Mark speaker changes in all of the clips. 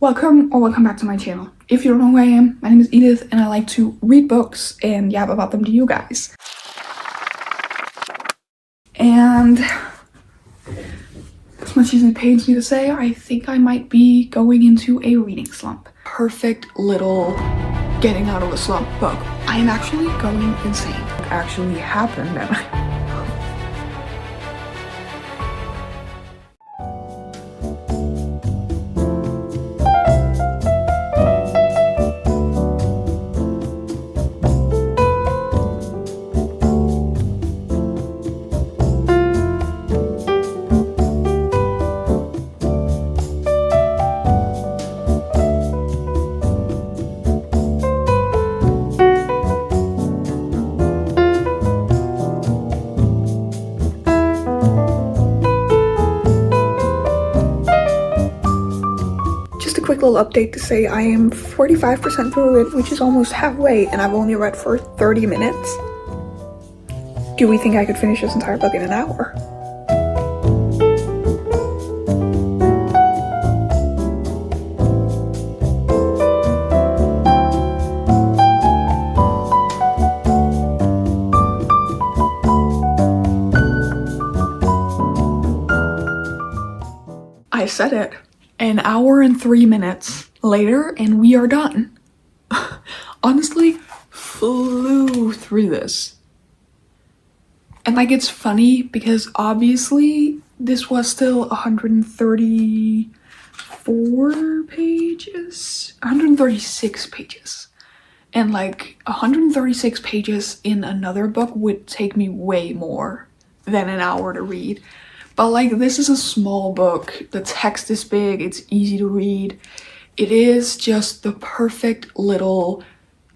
Speaker 1: Welcome back to my channel. If you don't know who I am, my name is Edith and I like to read books and yab about them to you guys. And as much as it pains me to say, I think I might be going into a reading slump. Perfect little getting out of a slump book. I am actually going insane. It actually happened and quick little update to say I am 45% through it, which is almost halfway, and I've only read for 30 minutes. Do we think I could finish this entire book in an hour? I said it. An hour and 3 minutes later, and we are done. Honestly, flew through this. And like, it's funny because obviously this was still 134 pages, 136 pages. And like 136 pages in another book would take me way more than an hour to read. But like, this is a small book, the text is big, it's easy to read. It is just the perfect little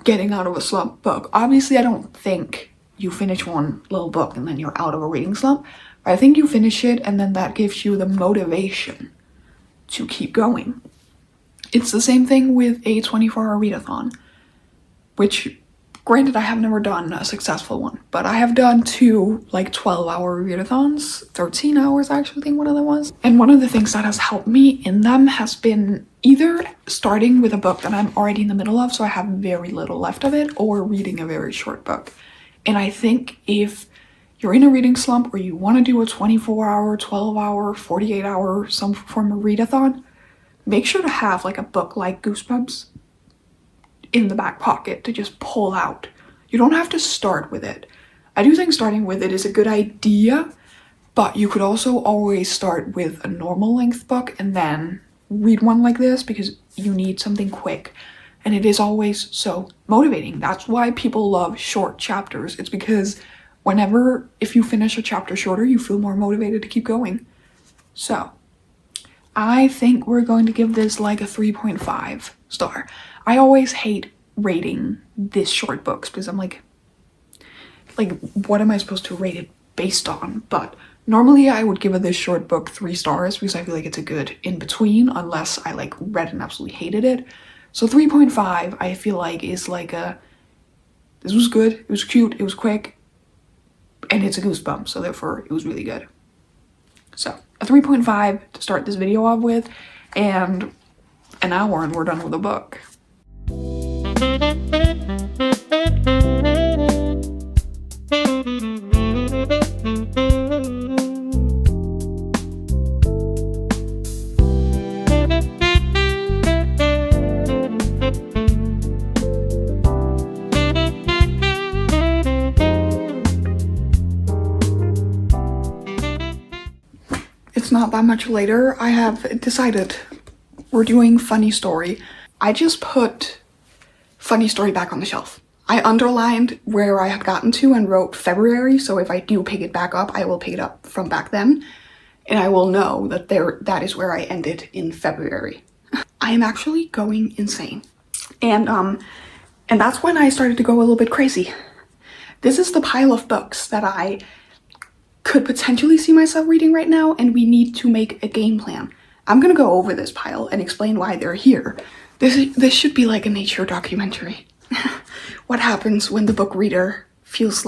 Speaker 1: getting out of a slump book. Obviously, I don't think you finish one little book and then you're out of a reading slump. I think you finish it and then that gives you the motivation to keep going. It's the same thing with a 24-hour readathon, which, granted, I have never done a successful one, but I have done 2 like 12-hour readathons, 13 hours actually, I think one of them was. And one of the things that has helped me in them has been either starting with a book that I'm already in the middle of, so I have very little left of it, or reading a very short book. And I think if you're in a reading slump or you want to do a 24-hour, 12-hour, 48-hour, some form of readathon, make sure to have like a book like Goosebumps in the back pocket to just pull out. You don't have to start with it. I do think starting with it is a good idea, but you could also always start with a normal length book and then read one like this because you need something quick. And it is always so motivating. That's why people love short chapters. It's because if you finish a chapter shorter, you feel more motivated to keep going. So I think we're going to give this like a 3.5 star. I always hate rating this short books because I'm like, what am I supposed to rate it based on? But normally I would give this short book 3 stars because I feel like it's a good in-between, unless I like read and absolutely hated it. So 3.5 I feel like is like this was good, it was cute, it was quick, and it's a Goosebump, so therefore it was really good. So a 3.5 to start this video off with, and an hour and we're done with the book. It's not that much later. I have decided we're doing funny story. I just put funny story back on the shelf. I underlined where I had gotten to and wrote February, so if I do pick it back up, I will pick it up from back then, and I will know that that is where I ended in February. I am actually going insane. And that's when I started to go a little bit crazy. This is the pile of books that I could potentially see myself reading right now, and we need to make a game plan. I'm gonna go over this pile and explain why they're here. This should be like a nature documentary. What happens when the book reader feels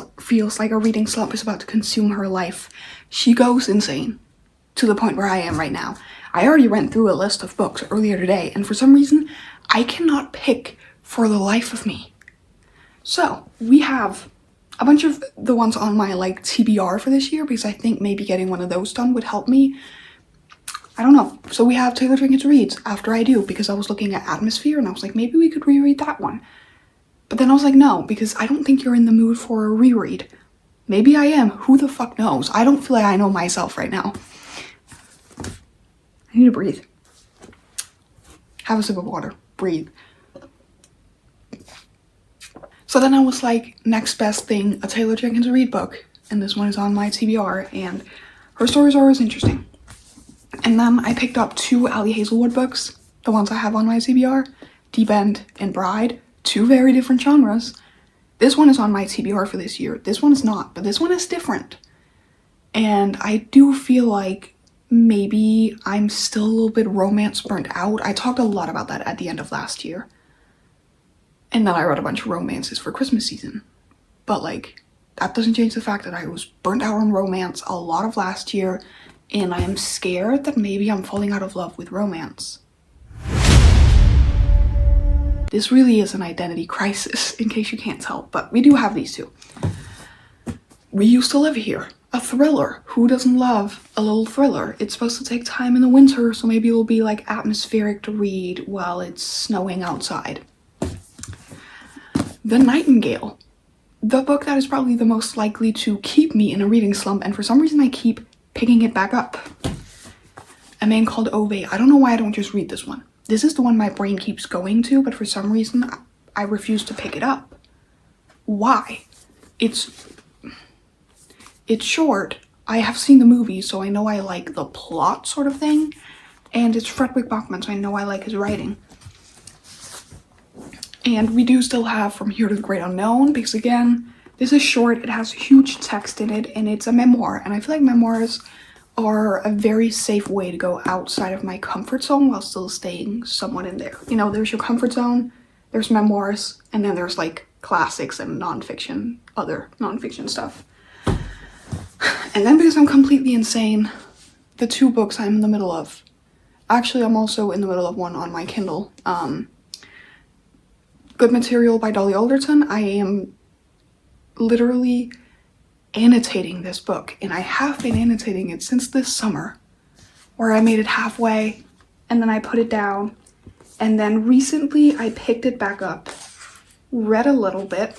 Speaker 1: like a reading slump is about to consume her life? She goes insane. to the point where I am right now. I already went through a list of books earlier today, and for some reason, I cannot pick for the life of me. So, we have a bunch of the ones on my like TBR for this year, because I think maybe getting one of those done would help me. I don't know. So we have Taylor Jenkins Reads After I Do, because I was looking at Atmosphere and I was like, maybe we could reread that one. But then I was like, no, because I don't think you're in the mood for a reread. Maybe I am. Who the fuck knows? I don't feel like I know myself right now. I need to breathe. Have a sip of water. Breathe. So then I was like, next best thing, a Taylor Jenkins Reid book. And this one is on my TBR, and her stories are always interesting. And then I picked up 2 Ali Hazelwood books, the ones I have on my TBR, Deep End and Bride, 2 very different genres. This one is on my TBR for this year. This one is not, but this one is different. And I do feel like maybe I'm still a little bit romance burnt out. I talked a lot about that at the end of last year. And then I read a bunch of romances for Christmas season. But like, that doesn't change the fact that I was burnt out on romance a lot of last year, and I am scared that maybe I'm falling out of love with romance. This really is an identity crisis, in case you can't tell, but we do have these 2. We Used to Live Here, a thriller. Who doesn't love a little thriller? It's supposed to take time in the winter, so maybe it'll be like atmospheric to read while it's snowing outside. The Nightingale, the book that is probably the most likely to keep me in a reading slump, and for some reason I keep picking it back up. A Man Called Ove. I don't know why I don't just read this one. This is the one my brain keeps going to, but for some reason I refuse to pick it up. Why? It's short. I have seen the movie, so I know I like the plot sort of thing, and it's Fredrik Backman, so I know I like his writing. And we do still have From Here to the Great Unknown, because again, this is short, it has huge text in it, and it's a memoir. And I feel like memoirs are a very safe way to go outside of my comfort zone while still staying somewhat in there. You know, there's your comfort zone, there's memoirs, and then there's like classics and nonfiction, other nonfiction stuff. And then because I'm completely insane, the 2 books I'm in the middle of. Actually, I'm also in the middle of one on my Kindle. Good Material by Dolly Alderton. I am literally annotating this book, and I have been annotating it since this summer, where I made it halfway and then I put it down, and then recently I picked it back up, read a little bit,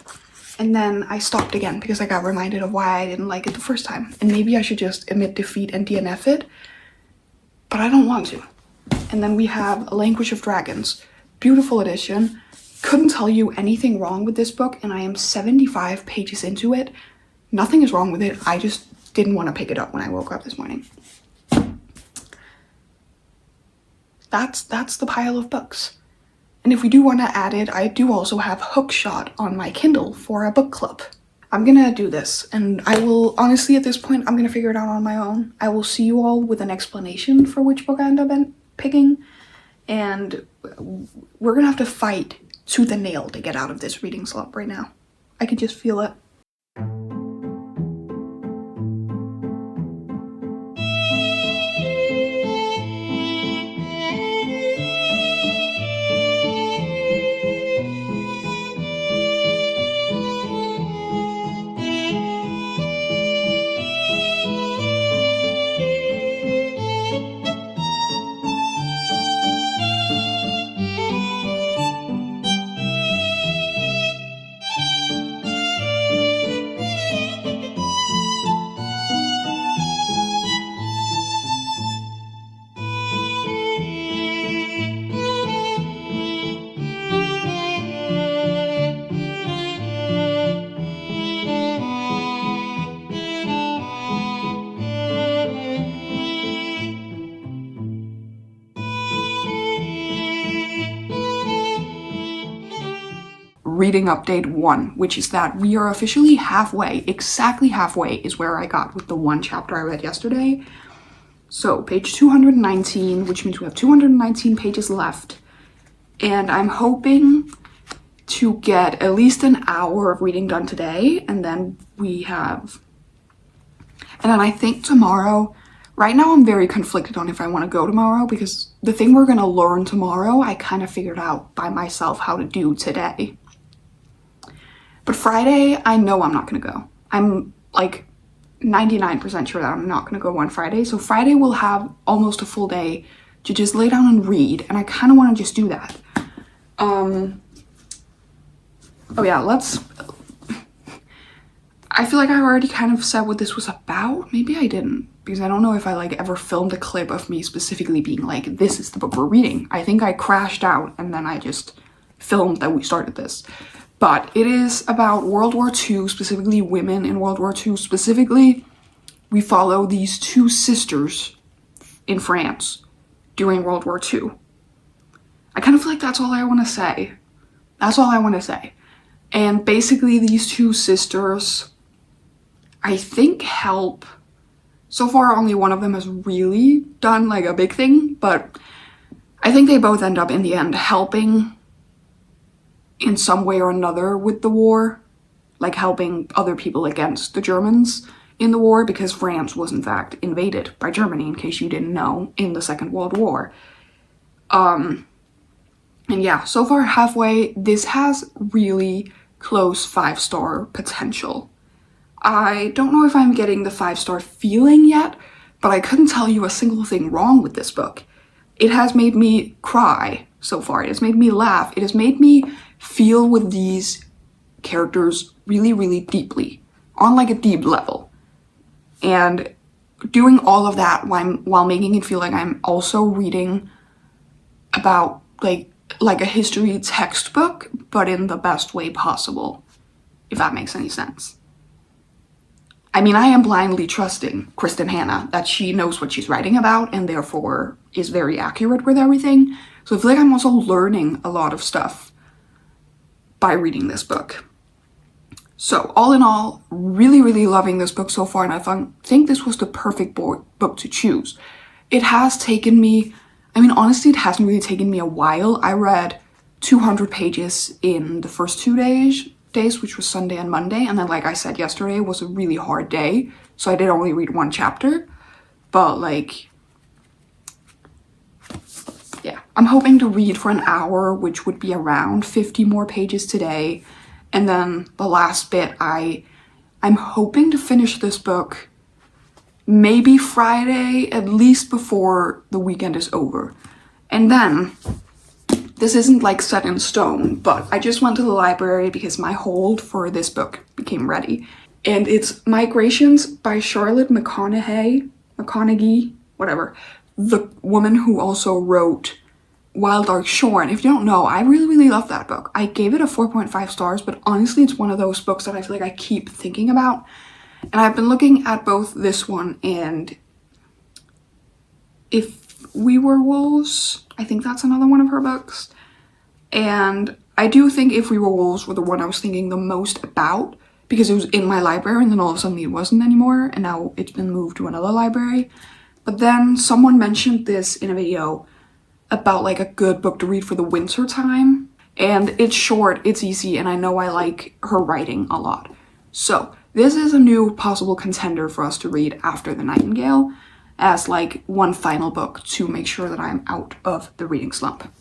Speaker 1: and then I stopped again because I got reminded of why I didn't like it the first time. And maybe I should just admit defeat and DNF it, but I don't want to. And then we have A Language of Dragons, beautiful edition. Couldn't tell you anything wrong with this book, and I am 75 pages into it. Nothing is wrong with it. I just didn't want to pick it up when I woke up this morning. That's the pile of books. And if we do want to add it, I do also have Hookshot on my Kindle for a book club. I'm gonna do this, and I will, honestly at this point, I'm gonna figure it out on my own. I will see you all with an explanation for which book I end up picking, and we're gonna have to fight tooth and nail to get out of this reading slump right now. I can just feel it. Reading update 1, which is that we are officially halfway, exactly halfway is where I got with the 1 chapter I read yesterday. So page 219, which means we have 219 pages left, and I'm hoping to get at least an hour of reading done today, and then I think tomorrow Right now I'm very conflicted on if I want to go tomorrow, because the thing we're going to learn tomorrow, I kind of figured out by myself how to do today. But Friday, I know I'm not going to go. I'm like 99% sure that I'm not going to go on Friday. So Friday we'll have almost a full day to just lay down and read, and I kind of want to just do that. Oh yeah, I feel like I already kind of said what this was about. Maybe I didn't, because I don't know if I like ever filmed a clip of me specifically being like, this is the book we're reading. I think I crashed out and then I just filmed that we started this. But it is about World War II, specifically women in World War II. Specifically, we follow these two sisters in France during World War II. I kind of feel like that's all I want to say. That's all I want to say. And basically these two sisters, I think, help. So far only one of them has really done like a big thing, but I think they both end up in the end helping in some way or another with the war, like helping other people against the Germans in the war, because France was in fact invaded by Germany, in case you didn't know, in the Second World War. And yeah, so far halfway, this has really close 5-star potential. I don't know if I'm getting the 5-star feeling yet, but I couldn't tell you a single thing wrong with this book. It has made me cry so far. It has made me laugh. It has made me feel with these characters really, really deeply, on like a deep level. And doing all of that while making it feel like I'm also reading about like a history textbook, but in the best way possible, if that makes any sense. I mean, I am blindly trusting Kristen Hanna that she knows what she's writing about and therefore is very accurate with everything. So I feel like I'm also learning a lot of stuff by reading this book. So all in all, really, really loving this book so far, and I think this was the perfect book to choose. It has taken me, I mean, honestly, it hasn't really taken me a while. I read 200 pages in the first 2 days, which was Sunday and Monday. And then, like I said yesterday, was a really hard day. So I did only read 1 chapter. But like, yeah, I'm hoping to read for an hour, which would be around 50 more pages today. And then the last bit, I'm hoping to finish this book maybe Friday, at least before the weekend is over. And then, this isn't like set in stone, but I just went to the library because my hold for this book became ready. And it's Migrations by Charlotte McConaughey, whatever. The woman who also wrote Wild Dark Shore. And if you don't know, I really, really love that book. I gave it a 4.5 stars, but honestly, it's one of those books that I feel like I keep thinking about. And I've been looking at both this one and If We Were Wolves. I think that's another one of her books. And I do think If We Were Wolves were the one I was thinking the most about, because it was in my library and then all of a sudden it wasn't anymore, and now it's been moved to another library. But then someone mentioned this in a video about like a good book to read for the winter time. And it's short, it's easy, and I know I like her writing a lot. So this is a new possible contender for us to read after The Nightingale, as like one final book to make sure that I'm out of the reading slump.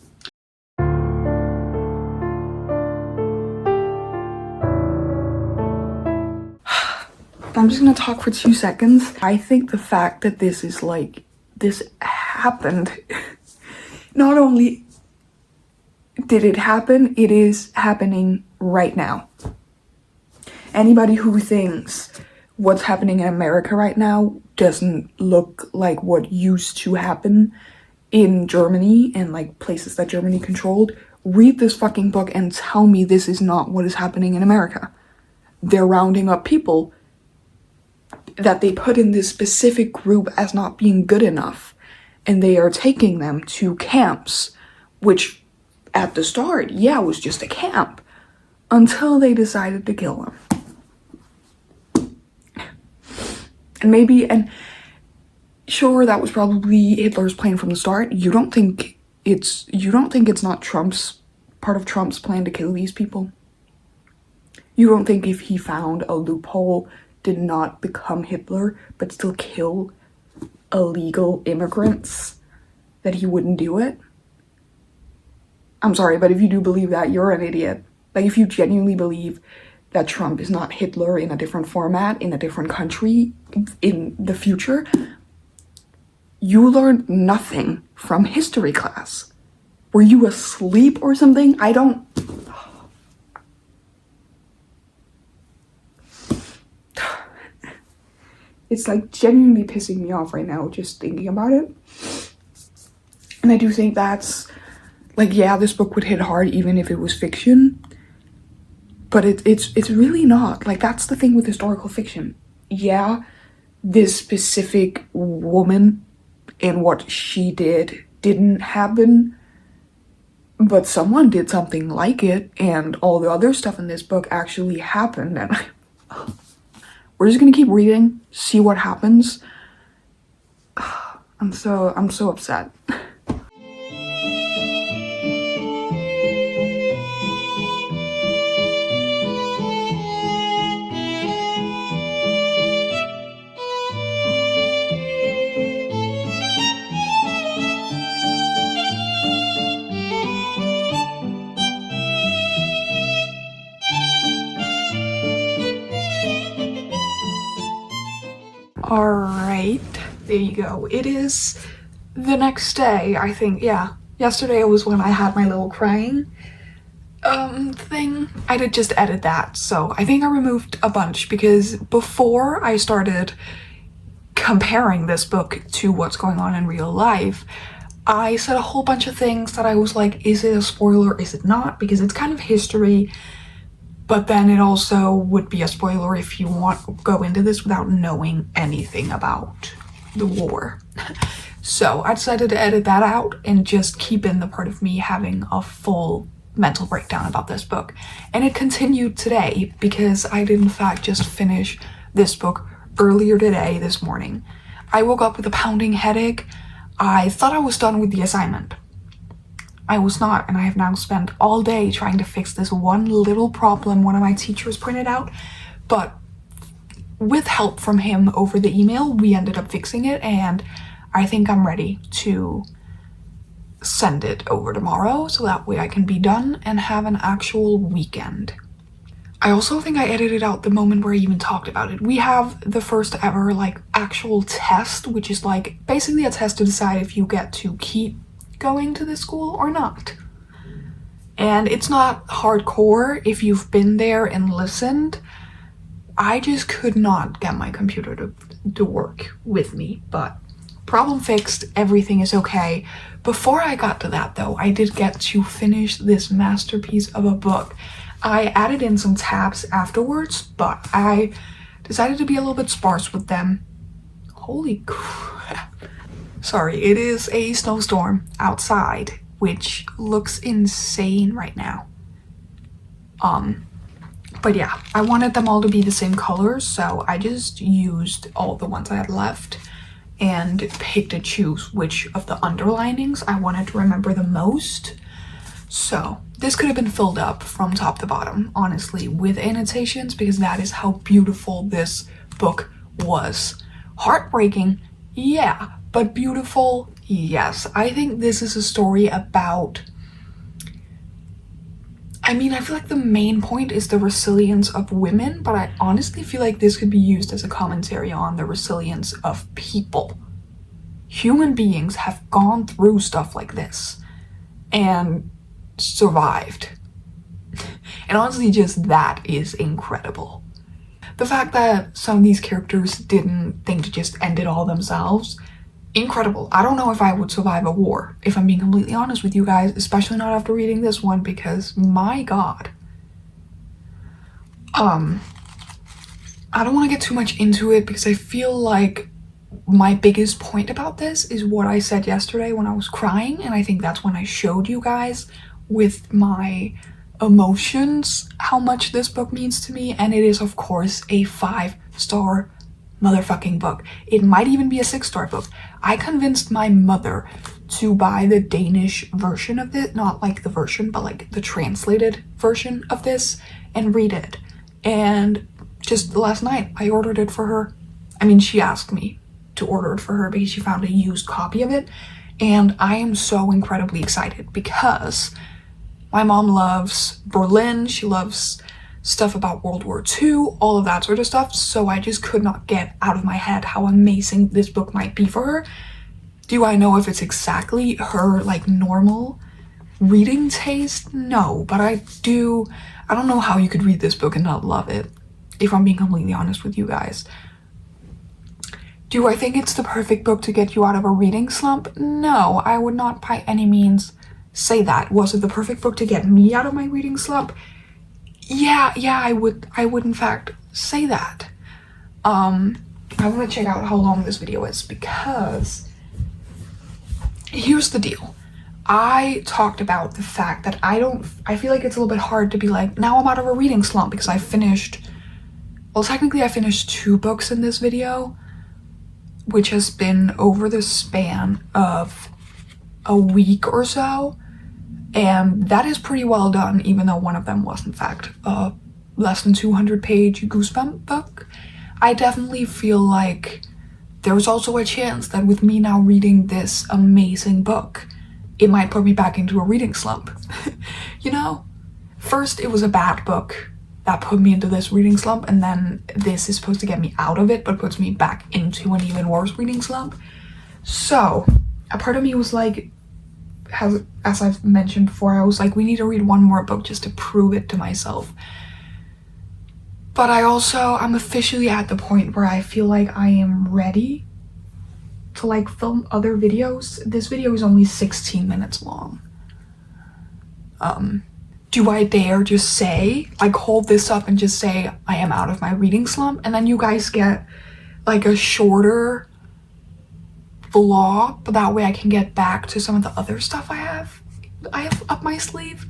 Speaker 1: I'm just gonna talk for 2 seconds. I think the fact that this is like, this happened, not only did it happen, it is happening right now. Anybody who thinks what's happening in America right now doesn't look like what used to happen in Germany and like places that Germany controlled, read this fucking book and tell me this is not what is happening in America. They're rounding up people that they put in this specific group as not being good enough, and they are taking them to camps, which at the start, yeah, was just a camp, until they decided to kill them. And sure, that was probably Hitler's plan from the start. You don't think it's not part of Trump's plan to kill these people? You don't think if he found a loophole, did not become Hitler, but still kill illegal immigrants, that he wouldn't do it. I'm sorry, but if you do believe that, you're an idiot. Like, if you genuinely believe that Trump is not Hitler in a different format, in a different country, in the future, you learned nothing from history class. Were you asleep or something? I don't... It's like genuinely pissing me off right now just thinking about it. And I do think that's, like, yeah, this book would hit hard even if it was fiction. But it's really not. Like, that's the thing with historical fiction. Yeah, this specific woman and what she did didn't happen, but someone did something like it, and all the other stuff in this book actually happened. And we're just gonna keep reading, see what happens. I'm so upset. Alright, there you go. It is the next day, I think. Yeah, yesterday was when I had my little crying thing. I did just edit that, so I think I removed a bunch because before I started comparing this book to what's going on in real life, I said a whole bunch of things that I was like, is it a spoiler, is it not? Because it's kind of history, but then it also would be a spoiler if you go into this without knowing anything about the war. So I decided to edit that out and just keep in the part of me having a full mental breakdown about this book. And it continued today because I did in fact just finish this book earlier today, this morning. I woke up with a pounding headache. I thought I was done with the assignment. I was not, and I have now spent all day trying to fix this one little problem one of my teachers pointed out, but with help from him over the email, we ended up fixing it, and I think I'm ready to send it over tomorrow, so that way I can be done and have an actual weekend. I also think I edited out the moment where I even talked about it. We have the first ever, like, actual test, which is, like, basically a test to decide if you get to keep going to this school or not. And it's not hardcore if you've been there and listened. I just could not get my computer to work with me, but problem fixed, everything is okay. Before I got to that though, I did get to finish this masterpiece of a book. I added in some tabs afterwards, but I decided to be a little bit sparse with them. Holy crap. Sorry, it is a snowstorm outside, which looks insane right now. But yeah, I wanted them all to be the same colors, so I just used all the ones I had left and picked and choose which of the underlinings I wanted to remember the most. So this could have been filled up from top to bottom, honestly, with annotations, because that is how beautiful this book was. Heartbreaking, yeah, but beautiful, yes. I think this is a story about, I mean, I feel like the main point is the resilience of women, but I honestly feel like this could be used as a commentary on the resilience of people. Human beings have gone through stuff like this and survived. And honestly, just that is incredible. The fact that some of these characters didn't think to just end it all themselves, incredible. I don't know if I would survive a war, if I'm being completely honest with you guys, especially not after reading this one, because my god. I don't want to get too much into it because I feel like my biggest point about this is what I said yesterday when I was crying, and I think that's when I showed you guys with my emotions how much this book means to me, and it is of course a 5-star motherfucking book. It might even be a 6-star book. I convinced my mother to buy the Danish version of it, not like the version, but like the translated version of this, and read it. And just last night I ordered it for her. I mean, she asked me to order it for her because she found a used copy of it. And I am so incredibly excited because my mom loves Berlin. She loves stuff about World War II, all of that sort of stuff. So I just could not get out of my head how amazing this book might be for her. Do I know if it's exactly her like normal reading taste? No, but I don't know how you could read this book and not love it, if I'm being completely honest with you guys. Do I think it's the perfect book to get you out of a reading slump? No, I would not by any means say that. Was it the perfect book to get me out of my reading slump? Yeah, I would in fact say that. I want to check out how long this video is because here's the deal. I talked about the fact that I feel like it's a little bit hard to be like, now I'm out of a reading slump because technically I finished 2 books in this video, which has been over the span of a week or so. And that is pretty well done, even though one of them was in fact a less than 200 page Goosebump book. I definitely feel like there's also a chance that with me now reading this amazing book, it might put me back into a reading slump. You know? First, it was a bad book that put me into this reading slump, and then this is supposed to get me out of it, but puts me back into an even worse reading slump. So, a part of me was like, as I've mentioned before, I was like, we need to read one more book just to prove it to myself. But I'm officially at the point where I feel like I am ready to like film other videos. This video is only 16 minutes long. Do I dare just say, like hold this up and just say I am out of my reading slump, and then you guys get like a shorter vlog, but that way I can get back to some of the other stuff I have up my sleeve?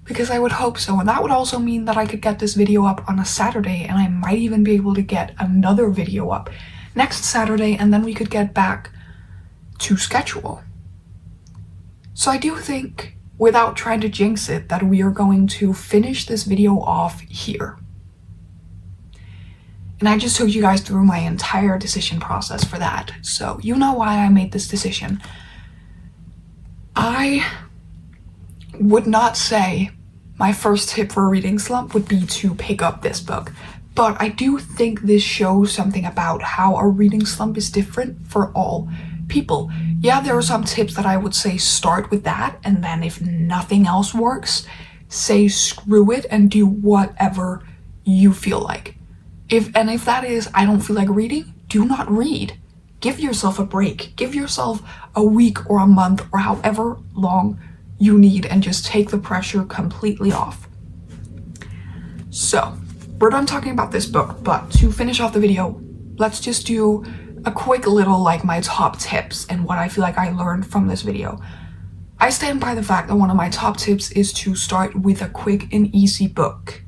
Speaker 1: Because I would hope so, and that would also mean that I could get this video up on a Saturday, and I might even be able to get another video up next Saturday, and then we could get back to schedule. So I do think, without trying to jinx it, that we are going to finish this video off here. And I just took you guys through my entire decision process for that, so you know why I made this decision. I would not say my first tip for a reading slump would be to pick up this book, but I do think this shows something about how a reading slump is different for all people. Yeah, there are some tips that I would say start with that, and then if nothing else works, say screw it and do whatever you feel like. If that is, I don't feel like reading, do not read. Give yourself a break. Give yourself a week or a month or however long you need, and just take the pressure completely off. So, we're done talking about this book, but to finish off the video, let's just do a quick little like my top tips and what I feel like I learned from this video. I stand by the fact that one of my top tips is to start with a quick and easy book.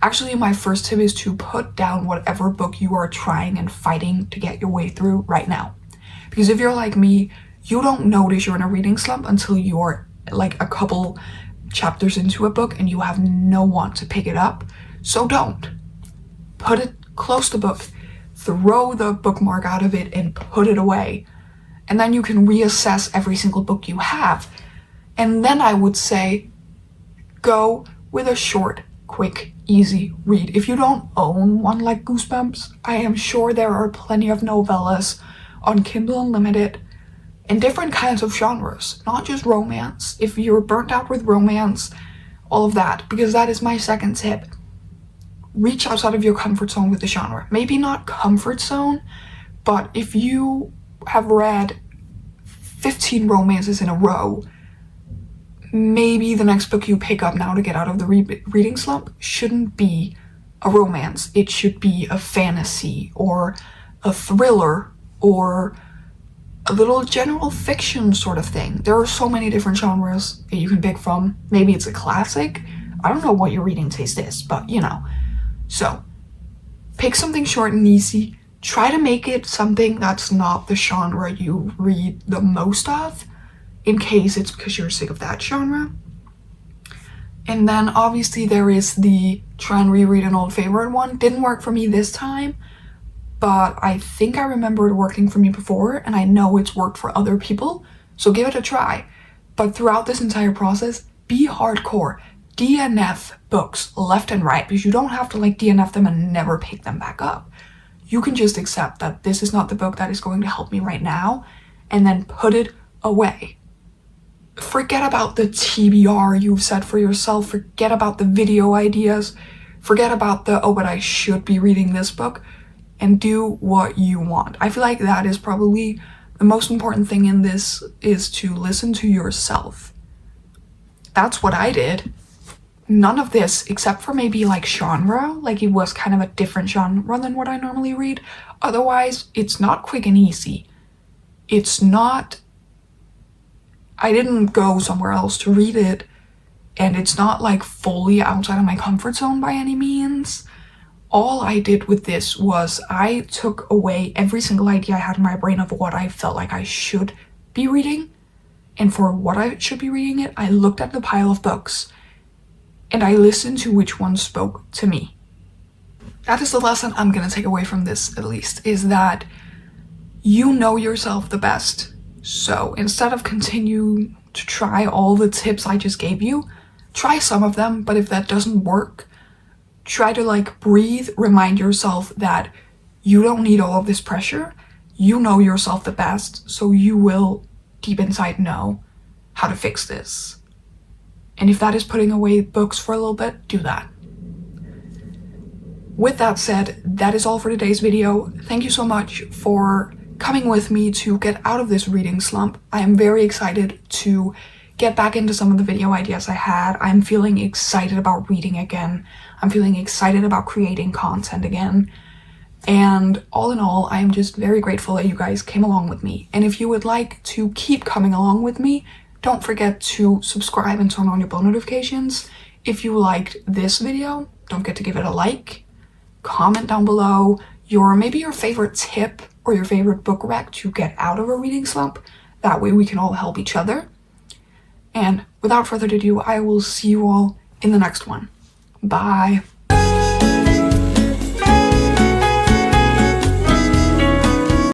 Speaker 1: Actually, my first tip is to put down whatever book you are trying and fighting to get your way through right now. Because if you're like me, you don't notice you're in a reading slump until you're like a couple chapters into a book and you have no want to pick it up. So don't. Put it, close the book, throw the bookmark out of it and put it away. And then you can reassess every single book you have. And then I would say, go with a short, quick, easy read. If you don't own one like Goosebumps, I am sure there are plenty of novellas on Kindle Unlimited in different kinds of genres, not just romance. If you're burnt out with romance, all of that, because that is my second tip. Reach outside of your comfort zone with the genre. Maybe not comfort zone, but if you have read 15 romances in a row, maybe the next book you pick up now to get out of the reading slump shouldn't be a romance. It should be a fantasy or a thriller or a little general fiction sort of thing. There are so many different genres that you can pick from. Maybe it's a classic. I don't know what your reading taste is, but you know. So, pick something short and easy. Try to make it something that's not the genre you read the most of, in case it's because you're sick of that genre. And then obviously there is the try and reread an old favorite one. Didn't work for me this time, but I think I remember it working for me before, and I know it's worked for other people, so give it a try. But throughout this entire process, be hardcore. DNF books left and right, because you don't have to like DNF them and never pick them back up. You can just accept that this is not the book that is going to help me right now, and then put it away. Forget about the TBR you've set for yourself. Forget about the video ideas. Forget about the, oh, but I should be reading this book, and do what you want. I feel like that is probably the most important thing in this, is to listen to yourself. That's what I did. None of this, except for maybe like genre, like it was kind of a different genre than what I normally read. Otherwise, it's not quick and easy. It's not, I didn't go somewhere else to read it, and it's not like fully outside of my comfort zone by any means. All I did with this was I took away every single idea I had in my brain of what I felt like I should be reading. And for what I should be reading it, I looked at the pile of books and I listened to which one spoke to me. That is the lesson I'm gonna take away from this, at least, is that you know yourself the best. So instead of continue to try all the tips I just gave you, try some of them, but if that doesn't work, try to like breathe, remind yourself that you don't need all of this pressure. You know yourself the best, so you will deep inside know how to fix this. And if that is putting away books for a little bit, do that. With that said, that is all for today's video. Thank you so much for coming with me to get out of this reading slump. I am very excited to get back into some of the video ideas I had. I'm feeling excited about reading again. I'm feeling excited about creating content again. And all in all, I am just very grateful that you guys came along with me. And if you would like to keep coming along with me, don't forget to subscribe and turn on your bell notifications. If you liked this video, don't forget to give it a like. Comment down below maybe your favorite tip or your favorite book rec to get out of a reading slump. That way we can all help each other. And without further ado, I will see you all in the next one. Bye.